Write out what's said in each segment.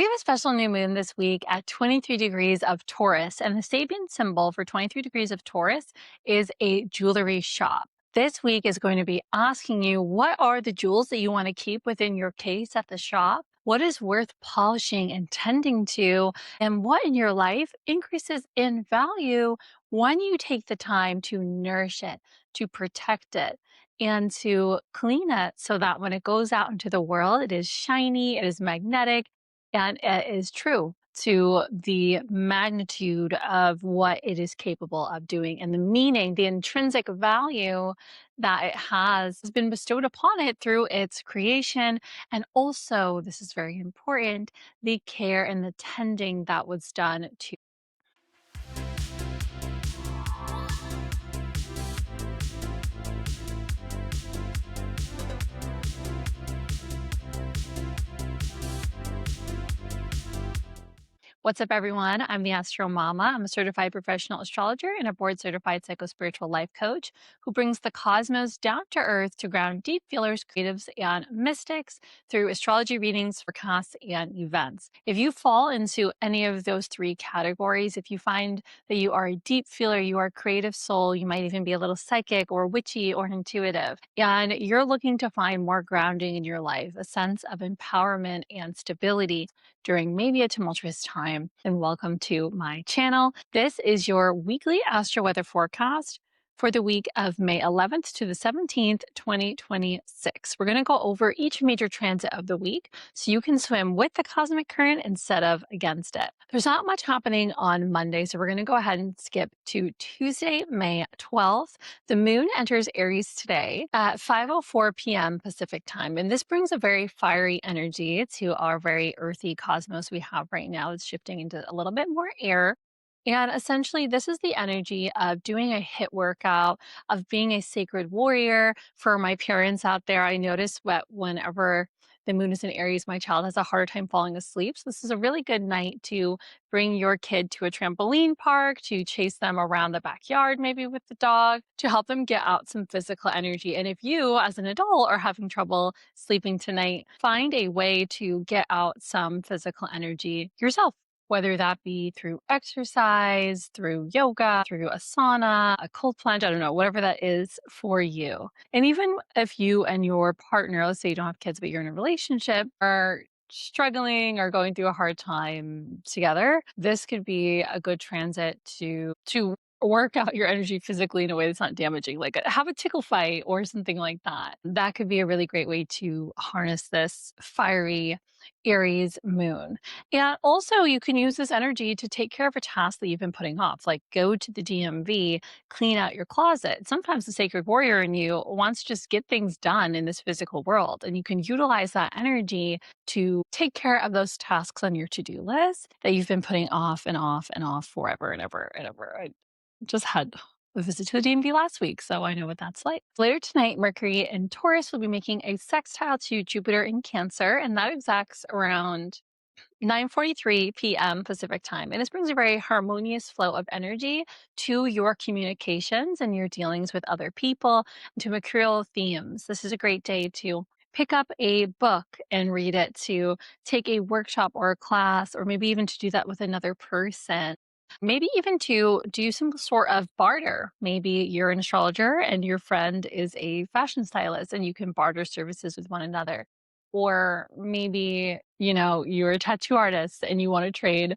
We have a special new moon this week at 23 degrees of Taurus, and the Sabian symbol for 23 degrees of Taurus is a jewelry shop. This week is going to be asking you, what are the jewels that you want to keep within your case at the shop? What is worth polishing and tending to? And what in your life increases in value when you take the time to nourish it, to protect it, and to clean it so that when it goes out into the world, it is shiny, it is magnetic, and it is true to the magnitude of what it is capable of doing and the meaning, the intrinsic value that it has been bestowed upon it through its creation. And also, this is very important, the care and the tending that was done to. What's up, everyone? I'm the Astro Mama. I'm a certified professional astrologer and a board-certified psycho-spiritual life coach who brings the cosmos down to earth to ground deep feelers, creatives, and mystics through astrology readings, forecasts, and events. If you fall into any of those three categories, if you find that you are a deep feeler, you are a creative soul, you might even be a little psychic or witchy or intuitive, and you're looking to find more grounding in your life, a sense of empowerment and stability during maybe a tumultuous time, then welcome to my channel. This is your weekly astro weather forecast for the week of May 11th to the 17th, 2026. We're going to go over each major transit of the week so you can swim with the cosmic current instead of against it. There's not much happening on Monday, so we're going to go ahead and skip to Tuesday, May 12th. The moon enters Aries today at 5:04 p.m. Pacific time, and this brings a very fiery energy to our very earthy cosmos we have right now. It's shifting into a little bit more air. And essentially, this is the energy of doing a HIIT workout, of being a sacred warrior. For my parents out there, I notice that whenever the moon is in Aries, my child has a harder time falling asleep. So this is a really good night to bring your kid to a trampoline park, to chase them around the backyard, maybe with the dog, to help them get out some physical energy. And if you, as an adult, are having trouble sleeping tonight, find a way to get out some physical energy yourself, whether that be through exercise, through yoga, through a sauna, a cold plunge, I don't know, whatever that is for you. And even if you and your partner, let's say you don't have kids, but you're in a relationship, are struggling or going through a hard time together, this could be a good transit to work out your energy physically in a way that's not damaging, like have a tickle fight or something like that. That could be a really great way to harness this fiery Aries moon. And also, you can use this energy to take care of a task that you've been putting off, like go to the DMV, clean out your closet. Sometimes the sacred warrior in you wants to just get things done in this physical world, and you can utilize that energy to take care of those tasks on your to-do list that you've been putting off and off and off forever and ever and ever. I just had a visit to the DMV last week, so I know what that's like. Later tonight, Mercury in Taurus will be making a sextile to Jupiter in Cancer, and that exacts around 9:43 p.m. Pacific time. And this brings a very harmonious flow of energy to your communications and your dealings with other people, and to mercurial themes. This is a great day to pick up a book and read it, to take a workshop or a class, or maybe even to do that with another person. Maybe even to do some sort of barter. Maybe you're an astrologer and your friend is a fashion stylist and you can barter services with one another. Or maybe, you're a tattoo artist and you want to trade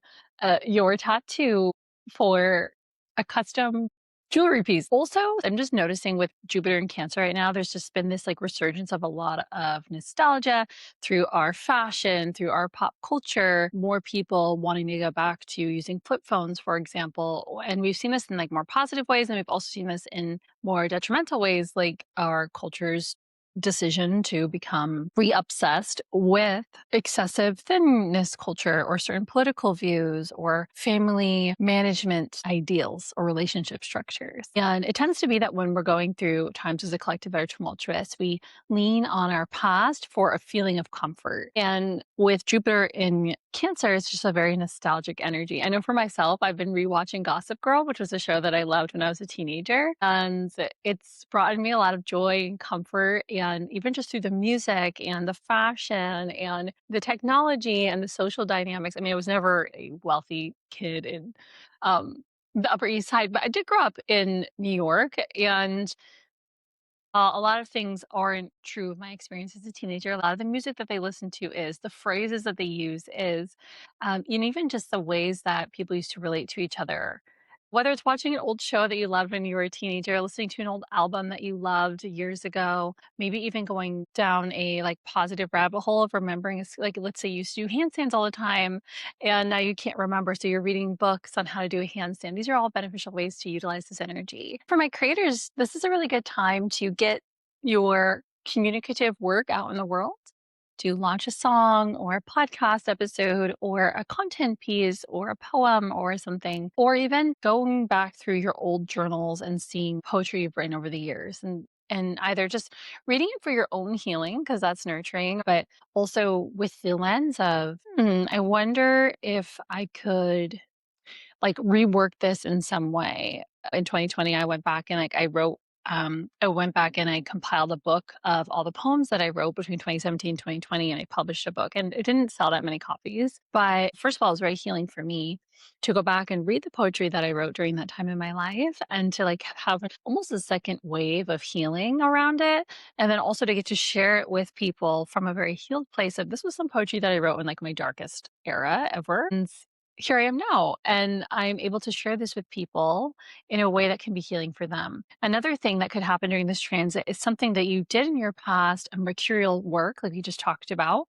your tattoo for a custom jewelry piece. Also, I'm just noticing with Jupiter in Cancer right now, there's just been this like resurgence of a lot of nostalgia through our fashion, through our pop culture, more people wanting to go back to using flip phones, for example. And we've seen this in like more positive ways, and we've also seen this in more detrimental ways, like our culture's decision to become re-obsessed with excessive thinness culture or certain political views or family management ideals or relationship structures. And it tends to be that when we're going through times as a collective that are tumultuous, we lean on our past for a feeling of comfort. And with Jupiter in Cancer, it's just a very nostalgic energy. I know for myself, I've been rewatching Gossip Girl, which was a show that I loved when I was a teenager. And it's brought me a lot of joy and comfort. and even just through the music and the fashion and the technology and the social dynamics. I mean, I was never a wealthy kid in um, the Upper East Side, but I did grow up in New York, and a lot of things aren't true of my experience as a teenager. A lot of the music that they listen to is, the phrases that they use is, and even just the ways that people used to relate to each other. Whether it's watching an old show that you loved when you were a teenager, listening to an old album that you loved years ago, maybe even going down a like positive rabbit hole of remembering, like let's say you used to do handstands all the time and now you can't remember. So you're reading books on how to do a handstand. These are all beneficial ways to utilize this energy. For my creators, this is a really good time to get your communicative work out in the world, to launch a song or a podcast episode or a content piece or a poem or something, or even going back through your old journals and seeing poetry you've written over the years, and either just reading it for your own healing because that's nurturing, but also with the lens of, I wonder if I could like rework this in some way. In 2020, I went back and like I went back and I compiled a book of all the poems that I wrote between 2017 and 2020, and I published a book. And it didn't sell that many copies. But first of all, it was very healing for me to go back and read the poetry that I wrote during that time in my life and to like have almost a second wave of healing around it. And then also to get to share it with people from a very healed place of, this was some poetry that I wrote in like my darkest era ever. And here I am now, and I'm able to share this with people in a way that can be healing for them. Another thing that could happen during this transit is something that you did in your past, a mercurial work, like we just talked about,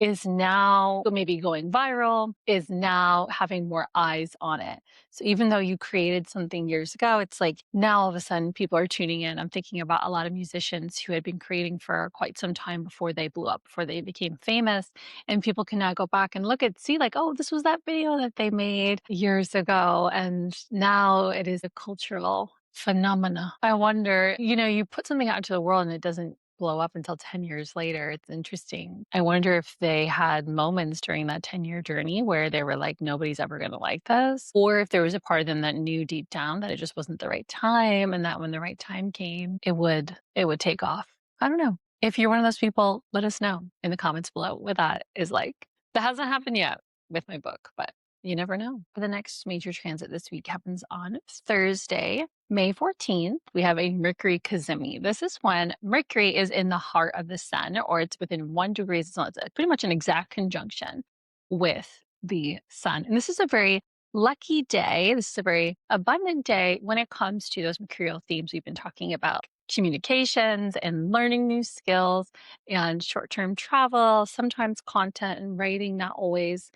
is now maybe going viral, is now having more eyes on it. So even though you created something years ago, it's like now all of a sudden people are tuning in. I'm thinking about a lot of musicians who had been creating for quite some time before they blew up, before they became famous. And people can now go back and look at, see like, oh, this was that video that they made years ago. And now it is a cultural phenomena. I wonder, you put something out into the world and it doesn't blow up until 10 years later. It's interesting. I wonder if they had moments during that 10-year journey where they were like, nobody's ever going to like this, or if there was a part of them that knew deep down that it just wasn't the right time, and that when the right time came, it would take off. I don't know. If you're one of those people, let us know in the comments below what that is like. That hasn't happened yet with my book, but you never know. The next major transit this week happens on Thursday, May 14th. We have a Mercury Cazimi. This is when Mercury is in the heart of the sun, or it's within 1 degree. So it's pretty much an exact conjunction with the sun. And this is a very lucky day. This is a very abundant day when it comes to those mercurial themes we've been talking about: communications and learning new skills and short-term travel, sometimes content and writing, not always.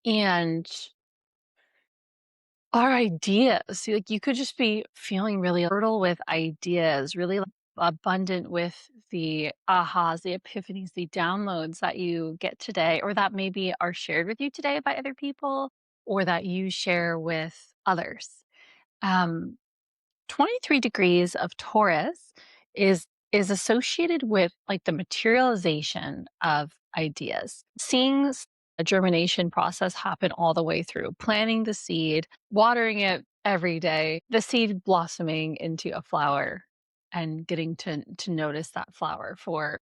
And our ideas, see, like you could just be feeling really fertile with ideas, really like, abundant with the ahas, the epiphanies, the downloads that you get today, or that maybe are shared with you today by other people, or that you share with others. Um, 23 degrees of Taurus is associated with like the materialization of ideas. Seeing a germination process happen all the way through, planting the seed, watering it every day, the seed blossoming into a flower and getting to notice that flower for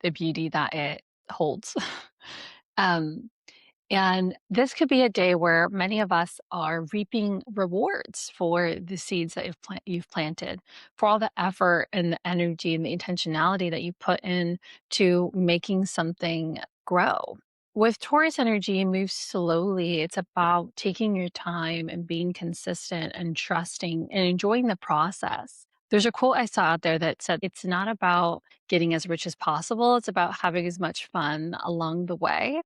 the beauty that it holds. um and this could be a day where many of us are reaping rewards for the seeds that you've planted, for all the effort and the energy and the intentionality that you put in to making something grow. With Taurus energy, move slowly. It's about taking your time and being consistent and trusting and enjoying the process. There's a quote I saw out there that said, it's not about getting as rich as possible. It's about having as much fun along the way.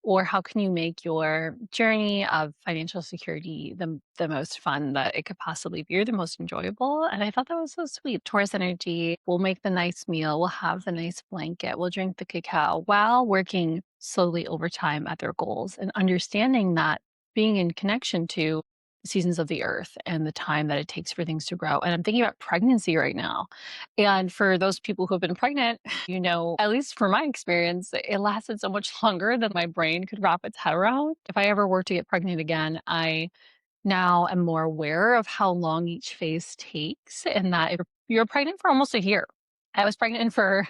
Or how can you make your journey of financial security the most fun that it could possibly be, or the most enjoyable? And I thought that was so sweet. Taurus energy, we'll make the nice meal, we'll have the nice blanket, we'll drink the cacao while working slowly over time at their goals, and understanding that being in connection to the seasons of the earth and the time that it takes for things to grow. And I'm thinking about pregnancy right now. And for those people who have been pregnant, at least for my experience, it lasted so much longer than my brain could wrap its head around. If I ever were to get pregnant again, I now am more aware of how long each phase takes, and that you're pregnant for almost a year. I was pregnant for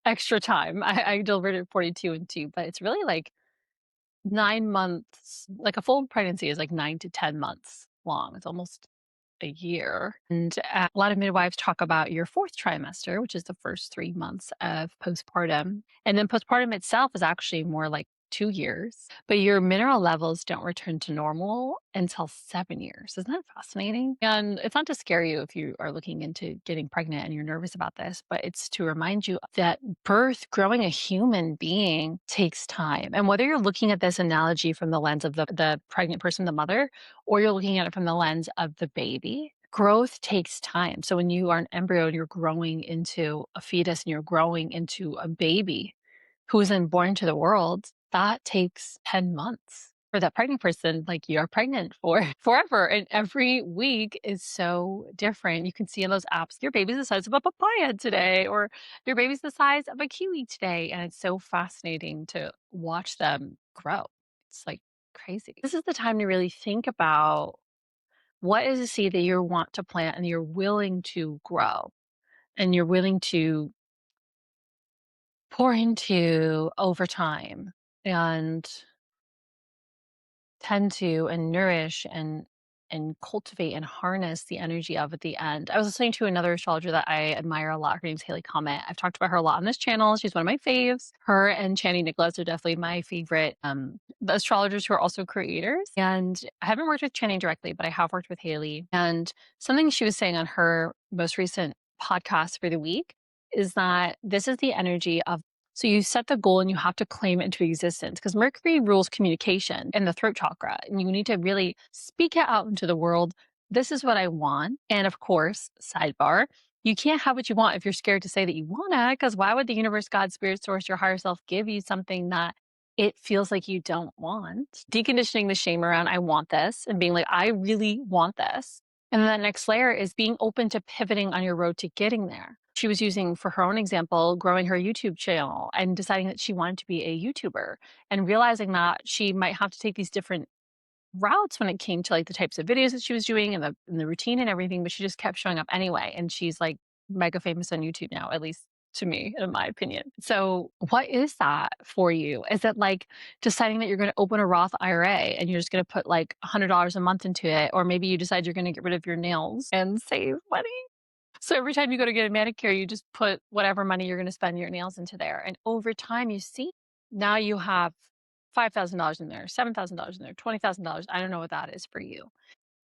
extra time. I delivered at 42 and 2, but it's really like 9 months. Like a full pregnancy is like 9 to 10 months long. It's almost a year. And a lot of midwives talk about your fourth trimester, which is the first 3 months of postpartum. And then postpartum itself is actually more like 2 years, but your mineral levels don't return to normal until 7 years. Isn't that fascinating? And it's not to scare you if you are looking into getting pregnant and you're nervous about this, but it's to remind you that birth, growing a human being takes time. And whether you're looking at this analogy from the lens of the pregnant person, the mother, or you're looking at it from the lens of the baby, growth takes time. So when you are an embryo and you're growing into a fetus and you're growing into a baby who is then born to the world, that takes 10 months. For that pregnant person, like you're pregnant for forever. And every week is so different. You can see in those apps, your baby's the size of a papaya today, or your baby's the size of a kiwi today. And it's so fascinating to watch them grow. It's like crazy. This is the time to really think about what is a seed that you want to plant and you're willing to grow and you're willing to pour into over time and tend to and nourish and cultivate and harness the energy of at the end. I was listening to another astrologer that I admire a lot. Her name's Haley Comet. I've talked about her a lot on this channel. She's one of my faves. Her and Channing Nicholas are definitely my favorite the astrologers who are also creators. And I haven't worked with Channing directly, but I have worked with Haley. And something she was saying on her most recent podcast for the week is that this is the energy of so you set the goal and you have to claim it into existence because Mercury rules communication and the throat chakra. And you need to really speak it out into the world. This is what I want. And of course, sidebar, you can't have what you want if you're scared to say that you want it, because why would the universe, God, spirit, source, your higher self give you something that it feels like you don't want? Deconditioning the shame around, I want this, and being like, I really want this. And then that next layer is being open to pivoting on your road to getting there. She was using, for her own example, growing her YouTube channel and deciding that she wanted to be a YouTuber and realizing that she might have to take these different routes when it came to like the types of videos that she was doing and the routine and everything, but she just kept showing up anyway. And she's like mega famous on YouTube now, at least to me, in my opinion. So what is that for you? Is it like deciding that you're going to open a Roth IRA and you're just going to put like $100 a month into it? Or maybe you decide you're going to get rid of your nails and save money. So every time you go to get a manicure, you just put whatever money you're going to spend your nails into there. And over time, you see, now you have $5,000 in there, $7,000 in there, $20,000. I don't know what that is for you.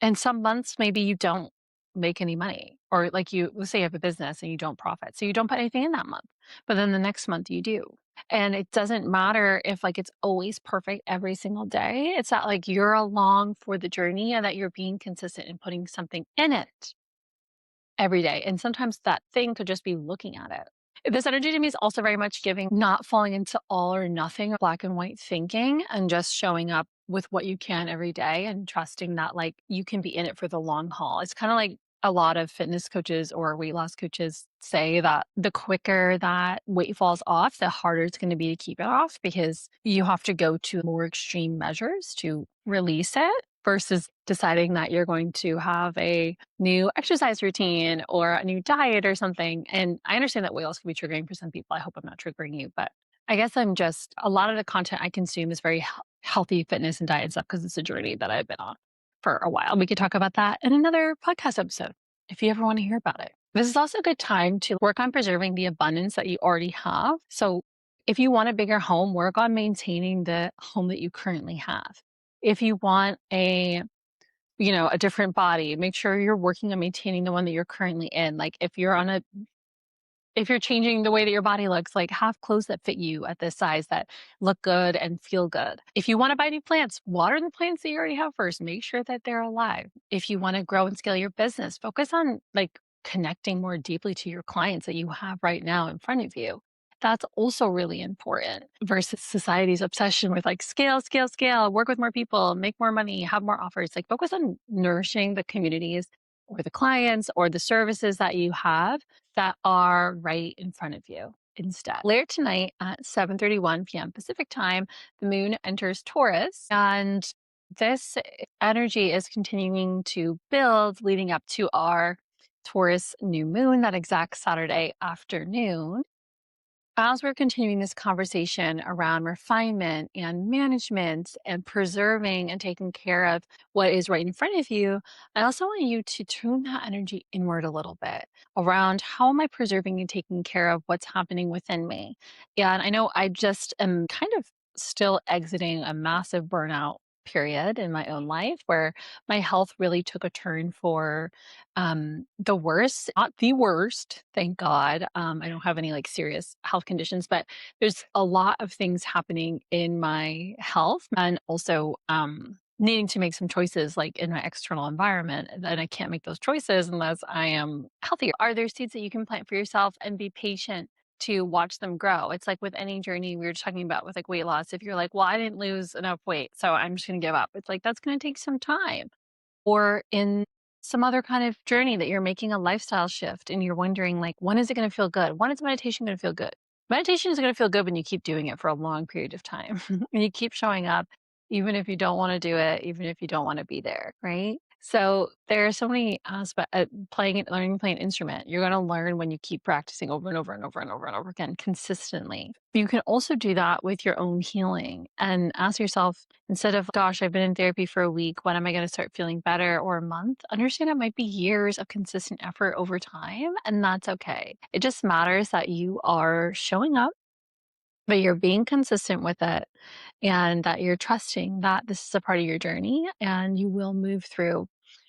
And some months, maybe you don't make any money, or like let's say you have a business and you don't profit. So you don't put anything in that month, but then the next month you do. And it doesn't matter if like it's always perfect every single day. It's not like you're along for the journey and that you're being consistent and putting something in it every day. And sometimes that thing could just be looking at it. This energy to me is also very much giving, not falling into all or nothing, black and white thinking, and just showing up with what you can every day and trusting that like you can be in it for the long haul. It's kind of like a lot of fitness coaches or weight loss coaches say that the quicker that weight falls off, the harder it's going to be to keep it off because you have to go to more extreme measures to release it versus deciding that you're going to have a new exercise routine or a new diet or something. And I understand that weight loss can be triggering for some people. I hope I'm not triggering you, but I guess I'm just, a lot of the content I consume is very healthy fitness and diet stuff because it's a journey that I've been on for a while. We could talk about that in another podcast episode if you ever want to hear about it. This is also a good time to work on preserving the abundance that you already have. So if you want a bigger home, work on maintaining the home that you currently have. If you want a different body, make sure you're working on maintaining the one that you're currently in. Like if you're changing the way that your body looks, like have clothes that fit you at this size that look good and feel good. If you want to buy new plants, water the plants that you already have first. Make sure that they're alive. If you want to grow and scale your business, focus on like connecting more deeply to your clients that you have right now in front of you. That's also really important versus society's obsession with like scale, scale, scale, work with more people, make more money, have more offers. Like focus on nourishing the communities or the clients or the services that you have that are right in front of you instead. Later tonight at 7:31 p.m. Pacific time, the moon enters Taurus, and this energy is continuing to build leading up to our Taurus new moon that exact Saturday afternoon. As we're continuing this conversation around refinement and management and preserving and taking care of what is right in front of you, I also want you to tune that energy inward a little bit around how am I preserving and taking care of what's happening within me. And I know I just am kind of still exiting a massive burnout period in my own life where my health really took a turn for the worst, not the worst, thank God. I don't have any like serious health conditions, but there's a lot of things happening in my health and also needing to make some choices like in my external environment. And I can't make those choices unless I am healthier. Are there seeds that you can plant for yourself and be patient to watch them grow? It's like with any journey we were talking about with like weight loss. If you're like, well, I didn't lose enough weight, so I'm just going to give up. It's like, that's going to take some time, or in some other kind of journey that you're making a lifestyle shift and you're wondering like when is it going to feel good, when is meditation going to feel good? Meditation is going to feel good when you keep doing it for a long period of time and you keep showing up even if you don't want to do it, even if you don't want to be there, right? So there are so many aspects. Playing it, learning to play an instrument, you're going to learn when you keep practicing over and over and over and over and over again consistently. You can also do that with your own healing and ask yourself, instead of, gosh, I've been in therapy for a week, when am I going to start feeling better, or a month? Understand it might be years of consistent effort over time, and that's okay. It just matters that you are showing up, but you're being consistent with it, and that you're trusting that this is a part of your journey and you will move through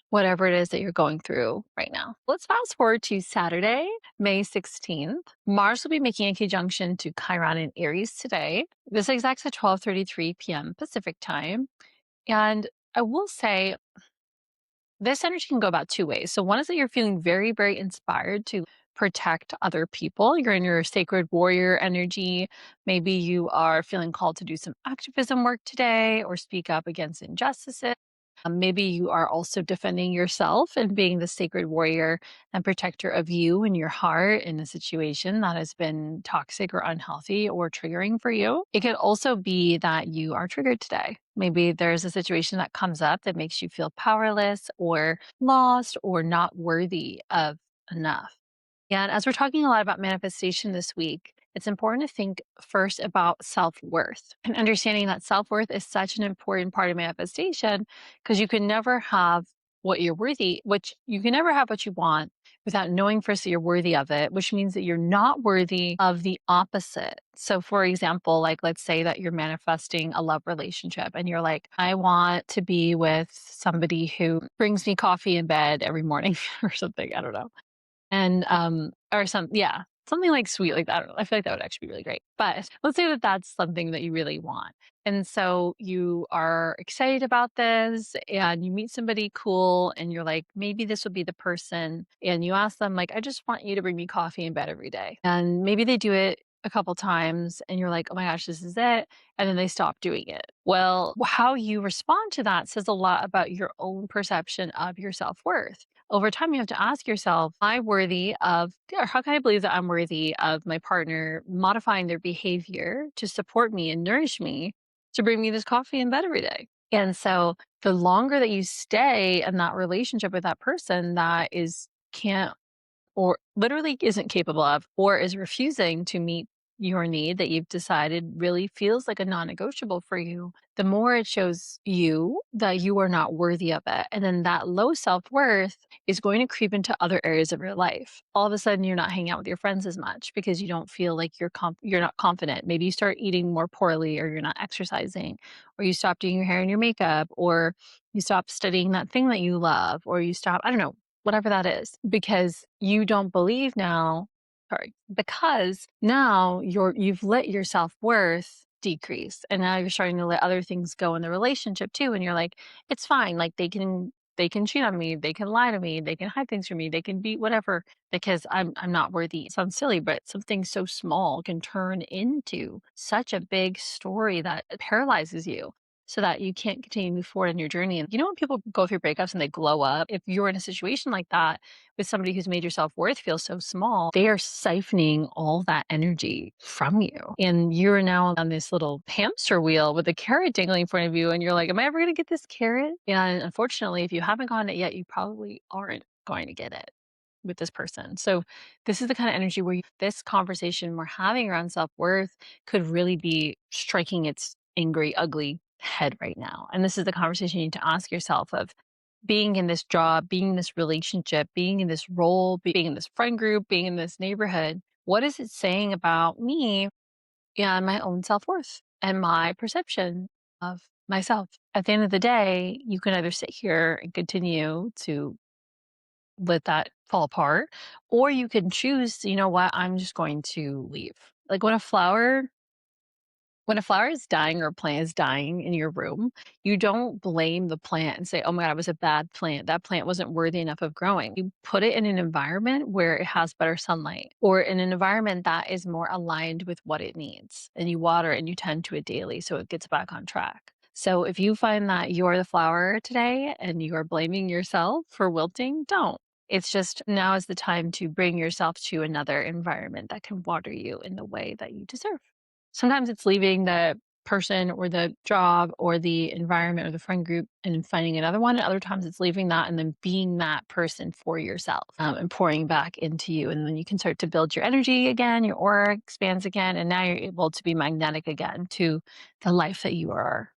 whatever it is that you're going through right now. Let's fast forward to Saturday, May 16th. Mars will be making a conjunction to Chiron in Aries today. This exacts at 12:33 p.m. Pacific time. And I will say this energy can go about two ways. So one is that you're feeling very, very inspired to protect other people. You're in your sacred warrior energy. Maybe you are feeling called to do some activism work today or speak up against injustices. Maybe you are also defending yourself and being the sacred warrior and protector of you and your heart in a situation that has been toxic or unhealthy or triggering for you. It could also be that you are triggered today. Maybe there's a situation that comes up that makes you feel powerless or lost or not worthy of enough. And as we're talking a lot about manifestation this week, it's important to think first about self worth and understanding that self worth is such an important part of manifestation because you can never have what you're worthy, which you can never have what you want without knowing first that you're worthy of it, which means that you're not worthy of the opposite. So, for example, like let's say that you're manifesting a love relationship and you're like, I want to be with somebody who brings me coffee in bed every morning or something. I don't know. And, or yeah, something like sweet like that. I don't know. I feel like that would actually be really great. But let's say that that's something that you really want. And so you are excited about this and you meet somebody cool and you're like, maybe this will be the person. And you ask them, like, I just want you to bring me coffee in bed every day. And maybe they do it a couple times and you're like, oh my gosh, this is it. And then they stop doing it. Well, how you respond to that says a lot about your own perception of your self worth. Over time, you have to ask yourself, am I worthy of, or how can I believe that I'm worthy of my partner modifying their behavior to support me and nourish me to bring me this coffee in bed every day? And so the longer that you stay in that relationship with that person that can't or literally isn't capable of or is refusing to meet your need that you've decided really feels like a non-negotiable for you, the more it shows you that you are not worthy of it. And then that low self-worth is going to creep into other areas of your life. All of a sudden you're not hanging out with your friends as much because you don't feel like you're not confident. Maybe you start eating more poorly, or you're not exercising, or you stop doing your hair and your makeup, or you stop studying that thing that you love, or you stop, I don't know, whatever that is, because you don't believe now, sorry, because now you've let your self-worth decrease and now you're starting to let other things go in the relationship too. And you're like, it's fine. Like they can cheat on me, they can lie to me, they can hide things from me, they can be whatever because I'm not worthy. It sounds silly, but something so small can turn into such a big story that it paralyzes you so that you can't continue to move forward in your journey. And you know, when people go through breakups and they glow up, if you're in a situation like that with somebody who's made your self-worth feel so small, they are siphoning all that energy from you. And you're now on this little hamster wheel with a carrot dangling in front of you. And you're like, am I ever going to get this carrot? And unfortunately, if you haven't gotten it yet, you probably aren't going to get it. with this person. So this is the kind of energy where this conversation we're having around self-worth could really be striking its angry, ugly head right now. And this is the conversation you need to ask yourself of being in this job, being in this relationship, being in this role, being in this friend group, being in this neighborhood. What is it saying about me and my own self-worth and my perception of myself? At the end of the day, you can either sit here and continue to let that fall apart, or you can choose, you know what, I'm just going to leave. Like when a flower is dying or a plant is dying in your room, you don't blame the plant and say, oh my God, it was a bad plant. That plant wasn't worthy enough of growing. You put it in an environment where it has better sunlight or in an environment that is more aligned with what it needs. And you water it and you tend to it daily so it gets back on track. So if you find that you're the flower today and you are blaming yourself for wilting, don't. It's just now is the time to bring yourself to another environment that can water you in the way that you deserve. Sometimes it's leaving the person or the job or the environment or the friend group and finding another one. And other times it's leaving that and then being that person for yourself and pouring back into you. And then you can start to build your energy again, your aura expands again. And now you're able to be magnetic again to the life that you are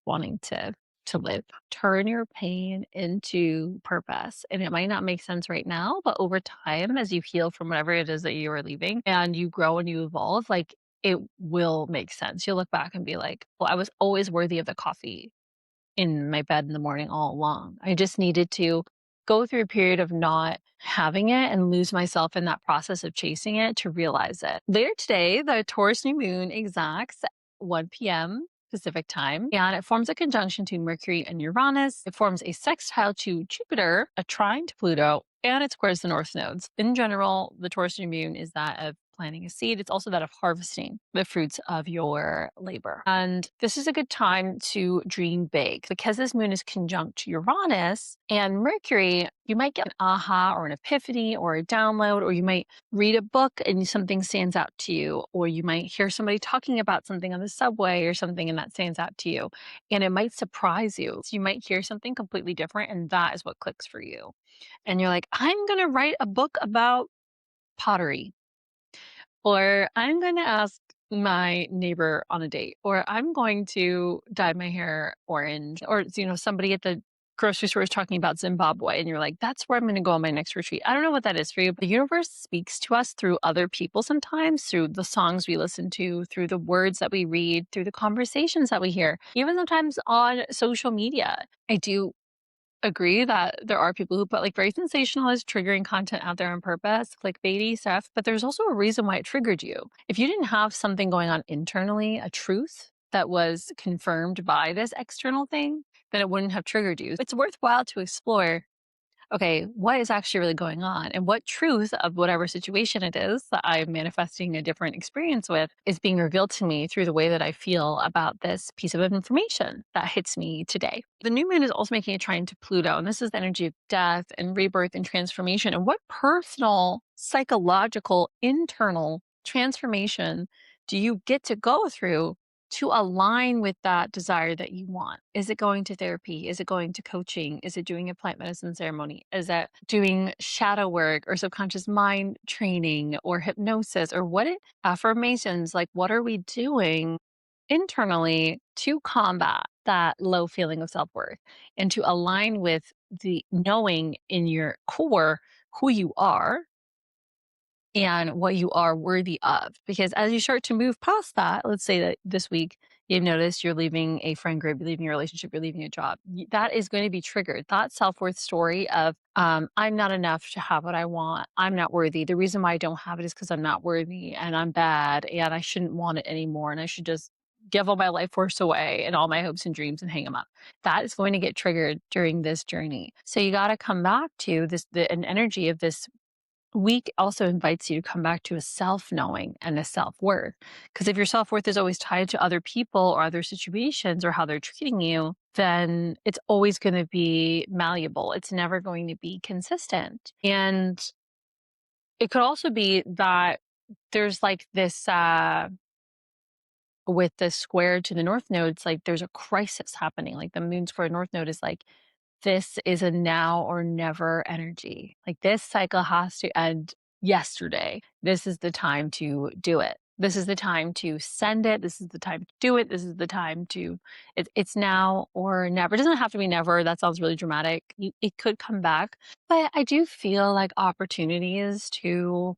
wanting to live. Turn your pain into purpose. And it might not make sense right now, but over time, as you heal from whatever it is that you are leaving and you grow and you evolve, like it will make sense. You'll look back and be like, well, I was always worthy of the coffee in my bed in the morning all along. I just needed to go through a period of not having it and lose myself in that process of chasing it to realize it. Later today, the Taurus new moon exacts 1 p.m. Pacific time, and it forms a conjunction to Mercury and Uranus. It forms a sextile to Jupiter, a trine to Pluto, and it squares the north nodes. In general, the Taurus new moon is that of planting a seed. It's also that of harvesting the fruits of your labor. And this is a good time to dream big. Because this moon is conjunct Uranus and Mercury, you might get an aha or an epiphany or a download, or you might read a book and something stands out to you, or you might hear somebody talking about something on the subway or something and that stands out to you. And it might surprise you. So you might hear something completely different and that is what clicks for you. And you're like, I'm going to write a book about pottery. Or I'm going to ask my neighbor on a date, or I'm going to dye my hair orange, or, somebody at the grocery store is talking about Zimbabwe and you're like, that's where I'm going to go on my next retreat. I don't know what that is for you, but the universe speaks to us through other people sometimes, through the songs we listen to, through the words that we read, through the conversations that we hear, even sometimes on social media. I do agree that there are people who put like very sensationalist, triggering content out there on purpose, clickbaity stuff, but there's also a reason why it triggered you. If you didn't have something going on internally, a truth that was confirmed by this external thing, then it wouldn't have triggered you. It's worthwhile to explore, okay, what is actually really going on and what truth of whatever situation it is that I'm manifesting a different experience with is being revealed to me through the way that I feel about this piece of information that hits me today. The new moon is also making a trine to Pluto, and this is the energy of death and rebirth and transformation. And what personal, psychological, internal transformation do you get to go through to align with that desire that you want? Is it going to therapy? Is it going to coaching? Is it doing a plant medicine ceremony? Is that doing shadow work or subconscious mind training or hypnosis or affirmations? Like, what are we doing internally to combat that low feeling of self-worth and to align with the knowing in your core who you are and what you are worthy of? Because as you start to move past that, let's say that this week you've noticed you're leaving a friend group, you're leaving a relationship, you're leaving a job, that is going to be triggered. That self-worth story of, I'm not enough to have what I want. I'm not worthy. The reason why I don't have it is because I'm not worthy and I'm bad and I shouldn't want it anymore. And I should just give all my life force away and all my hopes and dreams and hang them up. That is going to get triggered during this journey. So you got to come back to an energy of this week also invites you to come back to a self-knowing and a self-worth. Because if your self-worth is always tied to other people or other situations or how they're treating you, then it's always going to be malleable. It's never going to be consistent. And it could also be that there's like this, with the square to the north node, it's like there's a crisis happening. Like the moon square north node is like, this is a now or never energy. Like this cycle has to end yesterday. This is the time to do it. This is the time to send it. This is the time to do it. This is the time to, it's now or never. It doesn't have to be never. That sounds really dramatic. It could come back. But I do feel like opportunities to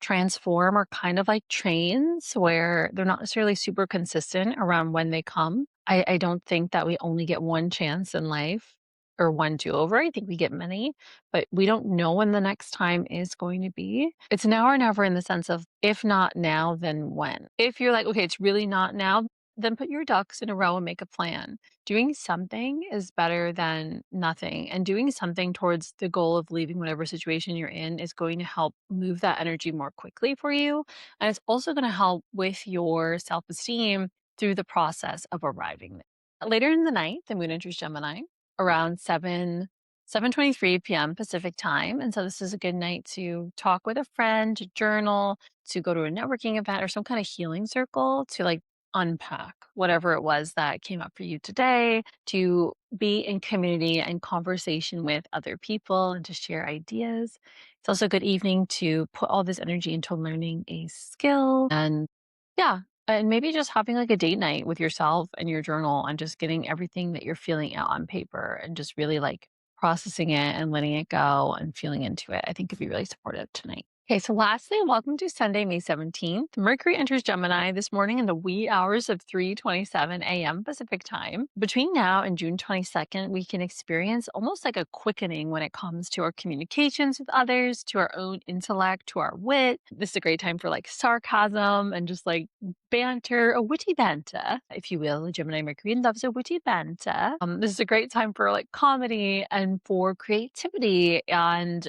transform are kind of like trains where they're not necessarily super consistent around when they come. I don't think that we only get one chance in life or one do over. I think we get many, but we don't know when the next time is going to be. It's now or never in the sense of if not now, then when. If you're like, okay, it's really not now, then put your ducks in a row and make a plan. Doing something is better than nothing. And doing something towards the goal of leaving whatever situation you're in is going to help move that energy more quickly for you. And it's also going to help with your self esteem through the process of arriving there. Later in the night, the moon enters Gemini around 7:23 p.m. Pacific time. And so this is a good night to talk with a friend, to journal, to go to a networking event or some kind of healing circle to like unpack whatever it was that came up for you today, to be in community and conversation with other people and to share ideas. It's also a good evening to put all this energy into learning a skill and yeah, and maybe just having like a date night with yourself and your journal and just getting everything that you're feeling out on paper and just really like processing it and letting it go and feeling into it. I think could be really supportive tonight. Okay, so lastly, welcome to Sunday, May 17th. Mercury enters Gemini this morning in the wee hours of 3:27 a.m. Pacific time. Between now and June 22nd, we can experience almost like a quickening when it comes to our communications with others, to our own intellect, to our wit. This is a great time for like sarcasm and just like banter, a witty banter, if you will. Gemini Mercury loves a witty banter. This is a great time for like comedy and for creativity and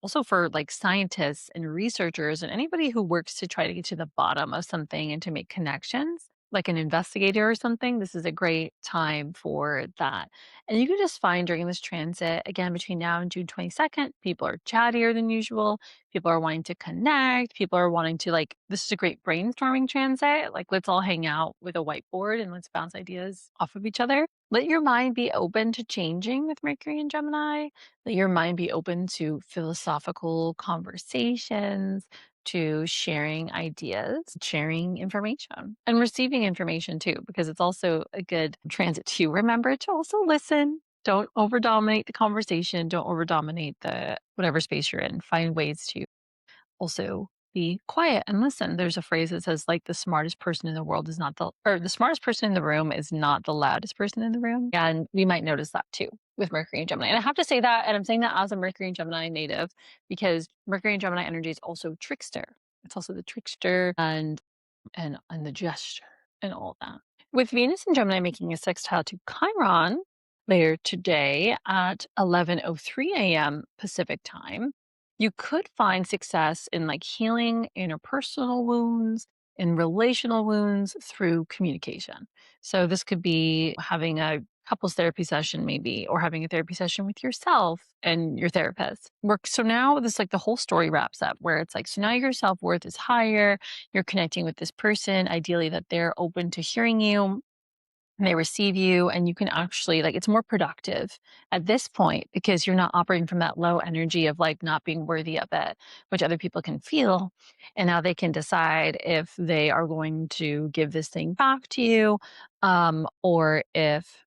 also for like scientists and researchers and anybody who works to try to get to the bottom of something and to make connections, like an investigator or something. This is a great time for that. And you can just find during this transit, again, between now and June 22nd, people are chattier than usual. People are wanting to connect. People are wanting to like, this is a great brainstorming transit. Like, let's all hang out with a whiteboard and let's bounce ideas off of each other. Let your mind be open to changing with Mercury and Gemini. Let your mind be open to philosophical conversations, to sharing ideas, sharing information, and receiving information too, because it's also a good transit to remember to also listen. Don't over dominate the conversation. Don't over dominate the whatever space you're in. Find ways to also be quiet and listen. There's a phrase that says like the smartest person in the world is not the smartest person in the room is not the loudest person in the room. And we might notice that too with Mercury and Gemini. And I have to say that, and I'm saying that as a Mercury and Gemini native, because Mercury and Gemini energy is also trickster. It's also the trickster and the gesture and all that. With Venus and Gemini making a sextile to Chiron later today at 11:03 a.m. Pacific time, you could find success in like healing interpersonal wounds, in relational wounds through communication. So this could be having a couples therapy session maybe, or having a therapy session with yourself and your therapist. Work. So now this like the whole story wraps up where it's like, so now your self-worth is higher, you're connecting with this person, ideally that they're open to hearing you and they receive you, and you can actually like it's more productive at this point because you're not operating from that low energy of like not being worthy of it, which other people can feel. And now they can decide if they are going to give this thing back to you, or if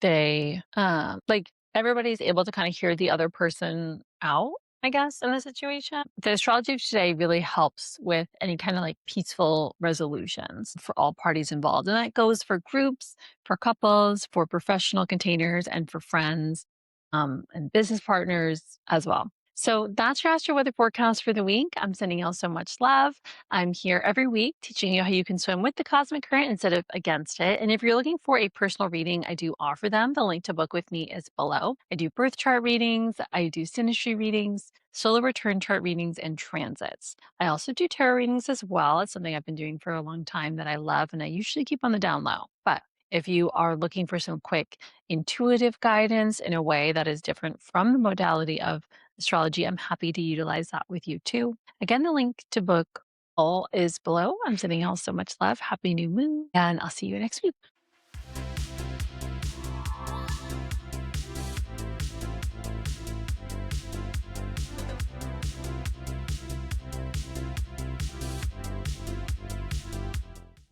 they like everybody's able to kind of hear the other person out, I guess, in the situation. The astrology of today really helps with any kind of like peaceful resolutions for all parties involved. And that goes for groups, for couples, for professional containers, and for friends, and business partners as well. So that's your Astro Weather Forecast for the week. I'm sending you all so much love. I'm here every week teaching you how you can swim with the cosmic current instead of against it. And if you're looking for a personal reading, I do offer them. The link to book with me is below. I do birth chart readings, I do synastry readings, solar return chart readings, and transits. I also do tarot readings as well. It's something I've been doing for a long time that I love, and I usually keep on the down low. But if you are looking for some quick intuitive guidance in a way that is different from the modality of astrology, I'm happy to utilize that with you too. Again, the link to book all is below. I'm sending you all so much love. Happy new moon, and I'll see you next week.